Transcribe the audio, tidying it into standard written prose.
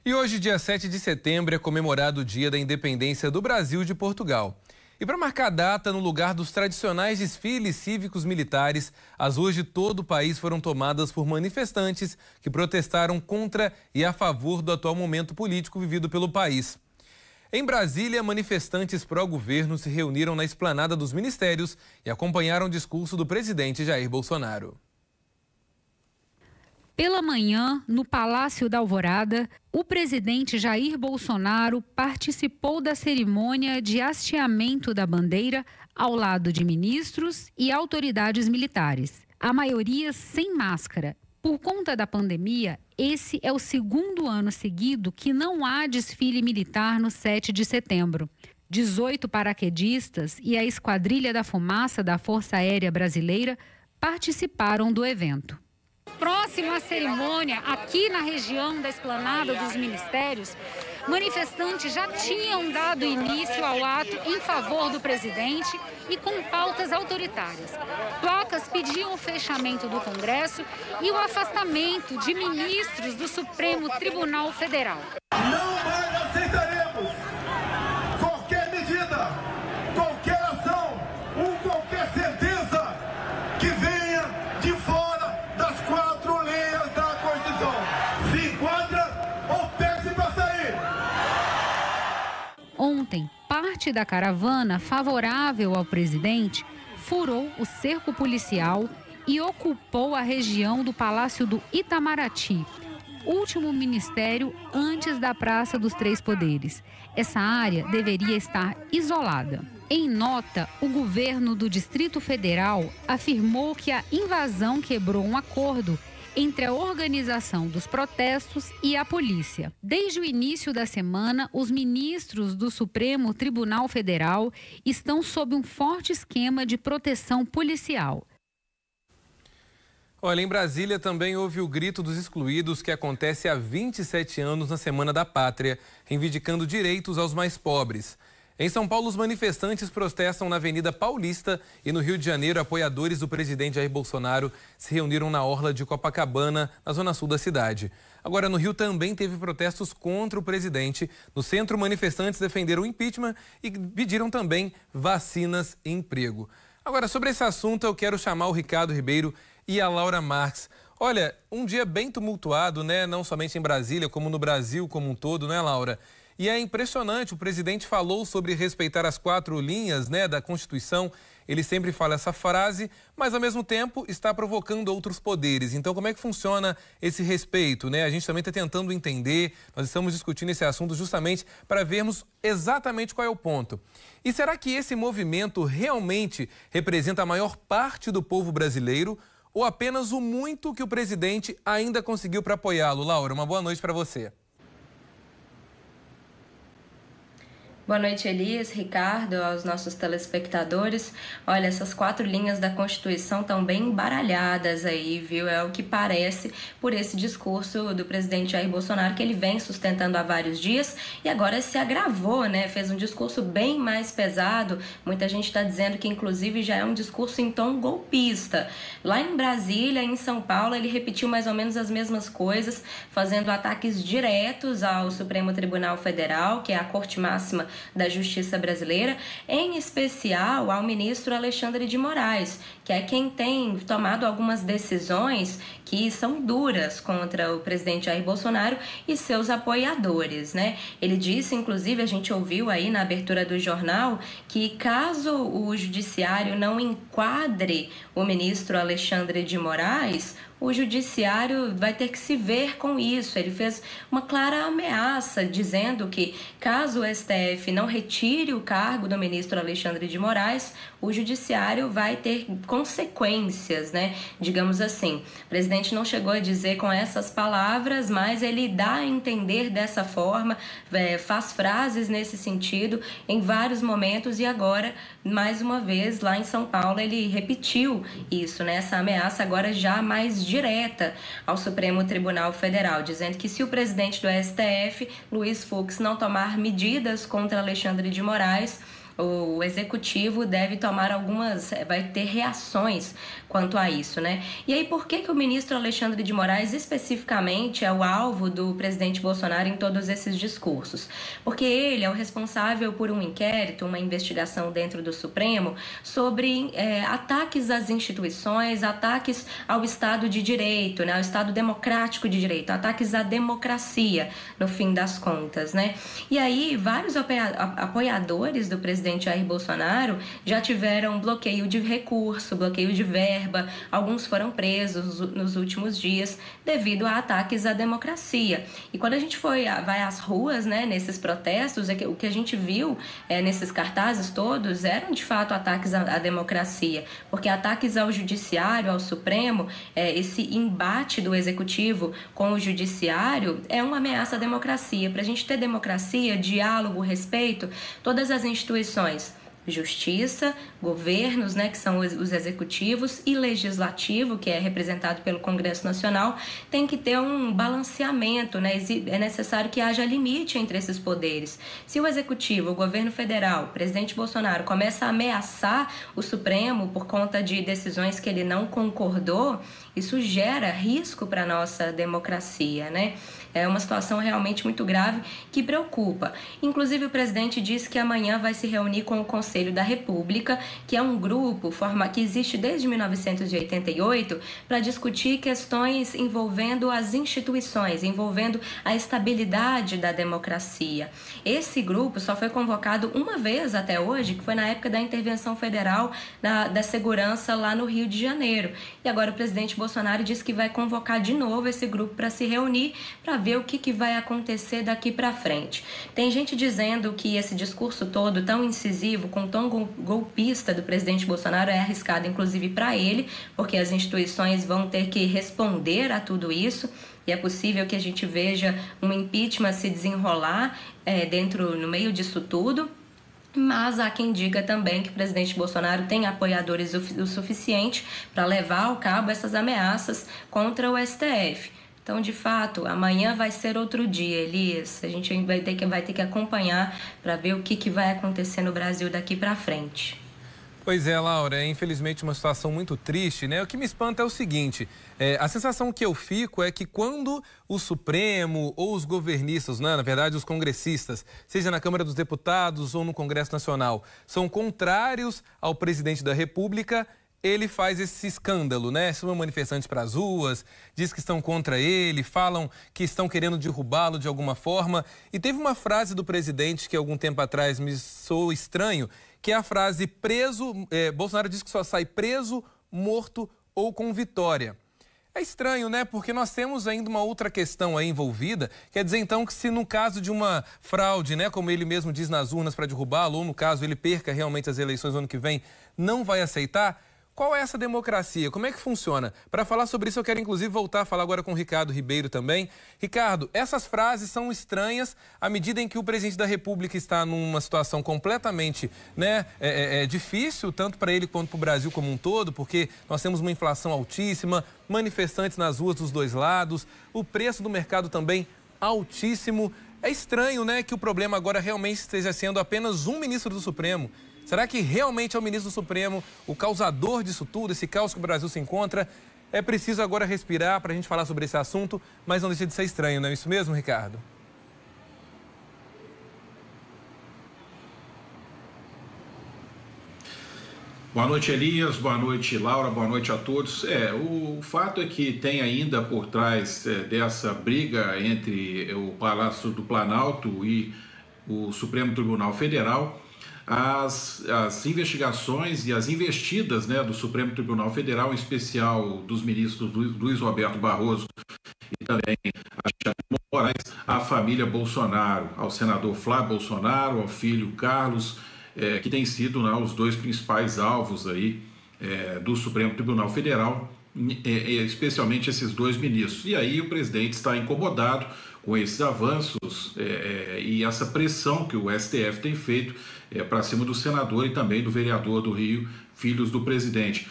E hoje, dia 7 de setembro, é comemorado o Dia da Independência do Brasil e de Portugal. E para marcar a data, no lugar dos tradicionais desfiles cívicos militares, as ruas de todo o país foram tomadas por manifestantes que protestaram contra e a favor do atual momento político vivido pelo país. Em Brasília, manifestantes pró-governo se reuniram na esplanada dos ministérios e acompanharam o discurso do presidente Jair Bolsonaro. Pela manhã, no Palácio da Alvorada, o presidente Jair Bolsonaro participou da cerimônia de hasteamento da bandeira ao lado de ministros e autoridades militares, a maioria sem máscara. Por conta da pandemia, esse é o segundo ano seguido que não há desfile militar no 7 de setembro. 18 paraquedistas e a Esquadrilha da Fumaça da Força Aérea Brasileira participaram do evento. Próximo à cerimônia, aqui na região da esplanada dos ministérios, manifestantes já tinham dado início ao ato em favor do presidente e com pautas autoritárias. Placas pediam o fechamento do Congresso e o afastamento de ministros do Supremo Tribunal Federal. Não mais aceitaremos qualquer medida, qualquer ação ou qualquer sentença que venha de fora das quatro linhas da Constituição. Se enquadra ou pede para sair. Ontem, parte da caravana favorável ao presidente furou o cerco policial e ocupou a região do Palácio do Itamaraty, último ministério antes da Praça dos Três Poderes. Essa área deveria estar isolada. Em nota, o governo do Distrito Federal afirmou que a invasão quebrou um acordo entre a organização dos protestos e a polícia. Desde o início da semana, os ministros do Supremo Tribunal Federal estão sob um forte esquema de proteção policial. Olha, em Brasília também houve o Grito dos Excluídos, que acontece há 27 anos na Semana da Pátria, reivindicando direitos aos mais pobres. Em São Paulo, os manifestantes protestam na Avenida Paulista e no Rio de Janeiro, apoiadores do presidente Jair Bolsonaro se reuniram na orla de Copacabana, na zona sul da cidade. Agora, no Rio também teve protestos contra o presidente. No centro, manifestantes defenderam o impeachment e pediram também vacinas e emprego. Agora, sobre esse assunto, eu quero chamar o Ricardo Ribeiro e a Laura Marques. Olha, um dia bem tumultuado, né? Não somente em Brasília, como no Brasil como um todo, né, Laura? E é impressionante, o presidente falou sobre respeitar as quatro linhas, né, da Constituição. Ele sempre fala essa frase, mas ao mesmo tempo está provocando outros poderes. Então, como é que funciona esse respeito, né? A gente também está tentando entender, nós estamos discutindo esse assunto justamente para vermos exatamente qual é o ponto. E será que esse movimento realmente representa a maior parte do povo brasileiro ou apenas o muito que o presidente ainda conseguiu para apoiá-lo? Laura, uma boa noite para você. Boa noite, Elias, Ricardo, aos nossos telespectadores. Olha, essas quatro linhas da Constituição estão bem embaralhadas aí, viu? É o que parece por esse discurso do presidente Jair Bolsonaro, que ele vem sustentando há vários dias e agora se agravou, né? Fez um discurso bem mais pesado. Muita gente está dizendo que, inclusive, já é um discurso em tom golpista. Lá em Brasília, em São Paulo, ele repetiu mais ou menos as mesmas coisas, fazendo ataques diretos ao Supremo Tribunal Federal, que é a Corte Máxima da Justiça Brasileira, em especial ao ministro Alexandre de Moraes, que é quem tem tomado algumas decisões que são duras contra o presidente Jair Bolsonaro e seus apoiadores, né? Ele disse, inclusive, a gente ouviu aí na abertura do jornal, que caso o judiciário não enquadre o ministro Alexandre de Moraes, o judiciário vai ter que se ver com isso. Ele fez uma clara ameaça, dizendo que caso o STF não retire o cargo do ministro Alexandre de Moraes, o judiciário vai ter consequências, né? Digamos assim. O presidente não chegou a dizer com essas palavras, mas ele dá a entender dessa forma, faz frases nesse sentido em vários momentos e agora, mais uma vez, lá em São Paulo, ele repetiu isso, né? Essa ameaça agora já mais direta ao Supremo Tribunal Federal, dizendo que se o presidente do STF, Luiz Fux, não tomar medidas contra Alexandre de Moraes, o executivo deve tomar vai ter reações quanto a isso, né? E aí, por que o ministro Alexandre de Moraes especificamente é o alvo do presidente Bolsonaro em todos esses discursos? Porque ele é o responsável por um inquérito, uma investigação dentro do Supremo sobre ataques às instituições, ataques ao Estado de Direito, né, ao Estado democrático de direito, ataques à democracia, no fim das contas, né? E aí, vários apoiadores do presidente Jair Bolsonaro já tiveram bloqueio de recurso, bloqueio de verba, alguns foram presos nos últimos dias devido a ataques à democracia. E quando a gente vai às ruas, né, nesses protestos, o que a gente viu nesses cartazes todos eram de fato ataques à democracia, porque ataques ao judiciário, ao Supremo, esse embate do executivo com o judiciário é uma ameaça à democracia. Para a gente ter democracia, diálogo, respeito, todas as instituições, justiça, governos, né, que são os executivos, e legislativo, que é representado pelo Congresso Nacional, tem que ter um balanceamento, né? É necessário que haja limite entre esses poderes. Se o executivo, o governo federal, o presidente Bolsonaro começa a ameaçar o Supremo por conta de decisões que ele não concordou, isso gera risco para a nossa democracia, né? É uma situação realmente muito grave que preocupa. Inclusive, o presidente disse que amanhã vai se reunir com o Conselho da República, que é um grupo que existe desde 1988 para discutir questões envolvendo as instituições, envolvendo a estabilidade da democracia. Esse grupo só foi convocado uma vez até hoje, que foi na época da intervenção federal da segurança lá no Rio de Janeiro. E agora o presidente Bolsonaro disse que vai convocar de novo esse grupo para se reunir, para ver o que vai acontecer daqui para frente. Tem gente dizendo que esse discurso todo tão incisivo, com tom golpista do presidente Bolsonaro é arriscado, inclusive para ele, porque as instituições vão ter que responder a tudo isso. E é possível que a gente veja um impeachment se desenrolar no meio disso tudo. Mas há quem diga também que o presidente Bolsonaro tem apoiadores o suficiente para levar ao cabo essas ameaças contra o STF. Então, de fato, amanhã vai ser outro dia, Elias. A gente vai ter que acompanhar para ver o que vai acontecer no Brasil daqui para frente. Pois é, Laura, é infelizmente uma situação muito triste, né? O que me espanta é o seguinte, a sensação que eu fico é que quando o Supremo ou os governistas, né, na verdade os congressistas, seja na Câmara dos Deputados ou no Congresso Nacional, são contrários ao presidente da República, ele faz esse escândalo, né? Chamam manifestantes para as ruas, diz que estão contra ele, falam que estão querendo derrubá-lo de alguma forma. E teve uma frase do presidente que algum tempo atrás me soou estranho, que é a frase Bolsonaro diz que só sai preso, morto ou com vitória. É estranho, né? Porque nós temos ainda uma outra questão aí envolvida, quer dizer então que se no caso de uma fraude, né, como ele mesmo diz nas urnas para derrubá-lo, ou no caso ele perca realmente as eleições no ano que vem, não vai aceitar. Qual é essa democracia? Como é que funciona? Para falar sobre isso, eu quero inclusive voltar a falar agora com o Ricardo Ribeiro também. Ricardo, essas frases são estranhas à medida em que o presidente da República está numa situação completamente, né, difícil, tanto para ele quanto para o Brasil como um todo, porque nós temos uma inflação altíssima, manifestantes nas ruas dos dois lados, o preço do mercado também altíssimo. É estranho, né, que o problema agora realmente esteja sendo apenas um ministro do Supremo. Será que realmente é o ministro do Supremo o causador disso tudo, esse caos que o Brasil se encontra? É preciso agora respirar para a gente falar sobre esse assunto, mas não deixa de ser estranho, não é isso mesmo, Ricardo? Boa noite, Elias. Boa noite, Laura. Boa noite a todos. O fato é que tem ainda por trás dessa briga entre o Palácio do Planalto e o Supremo Tribunal Federal as investigações e as investidas, né, do Supremo Tribunal Federal, em especial dos ministros Luiz Roberto Barroso e também Alexandre de Moraes, à família Bolsonaro, ao senador Flávio Bolsonaro, ao filho Carlos, que tem sido, né, os dois principais alvos aí, do Supremo Tribunal Federal, especialmente esses dois ministros. E aí o presidente está incomodado com esses avanços e essa pressão que o STF tem feito para cima do senador e também do vereador do Rio, filhos do presidente.